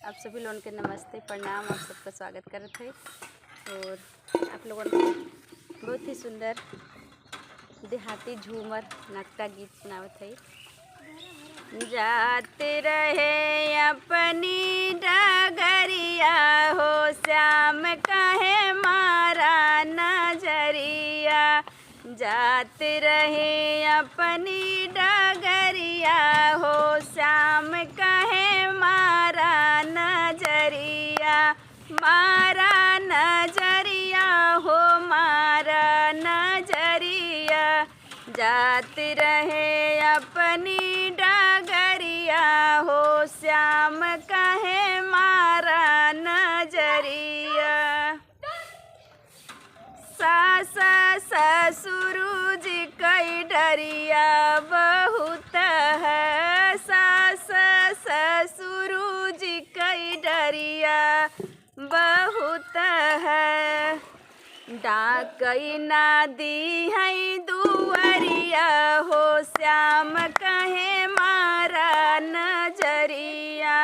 आप सभी लोगों के नमस्ते प्रणाम। आप सबका स्वागत करते हैं और आप लोगों को बहुत ही सुंदर देहाती झूमर नाटका गीत सुनावत है। जाते रहे अपनी डगरिया हो श्याम कहे मारा नजरिया। जाते रहे अपनी डगरिया हो श्याम कहे मारा नजरिया। मारा नजरिया हो मारा नजरिया। जाते रहे अपनी डगरिया हो श्याम कहे मारा नजरिया। सास ससुर जी कई डरिया बहुत है। सास ससुर जी कई डरिया बहुत है। डाकई ना दी है दुआरिया हो श्याम कहे मारा नजरिया।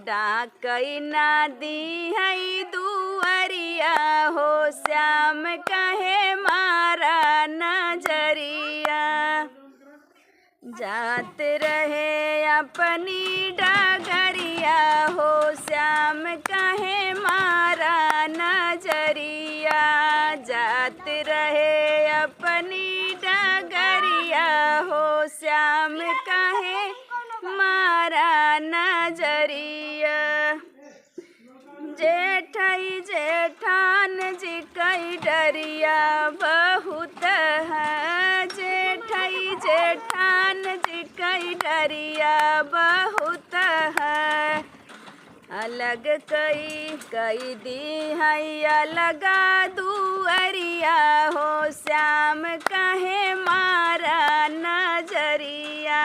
डाकई ना दी है दुआरिया हो श्याम कहे मारा नजरिया। जात रहे अपनी डगरिया हो श्याम कहे मारा नजरिया। जात रहे अपनी डगरिया हो श्याम कहे मारा नजरिया। जेठई जेठान जी कई डरिया बहुत है। जेठई जेठान जी कई डरिया बहुत है। अलग कई दी है अलग दुआरिया हो श्याम कहे मारा नजरिया।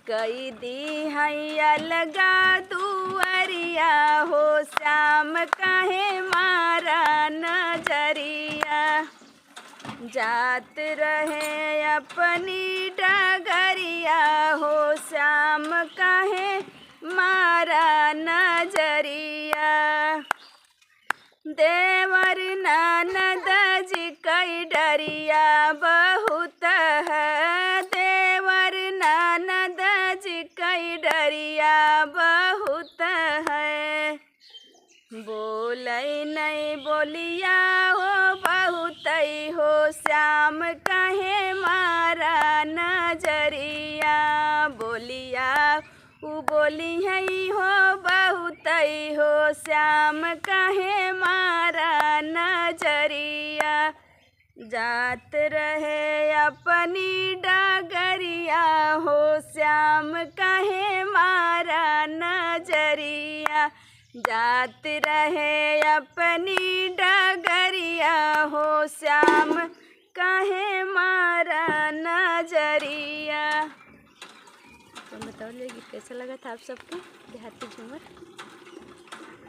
कई दी है अलग दुआरिया हो श्याम कहे मारा नजरिया। जात रहे अपनी डगरिया हो श्याम कहे मारा नजरिया। देवर ननद जी कई डरिया बहुत है। देवर ननद जी कई डरिया बहुत है। बोलै नहीं बोलिया हो बहुत हो श्याम कहे मारा नजरिया। बोलिया उ बोली है हो बहुत हो श्याम कहे मारा नजरिया। जात रहे अपनी डगरिया हो श्याम कहे मारा नजरिया। जात रहे अपनी डगरिया हो श्याम कहे मारा नजरिया। तो बताओ ये गीत कैसा लगा था आप सबको देहाती झूमर।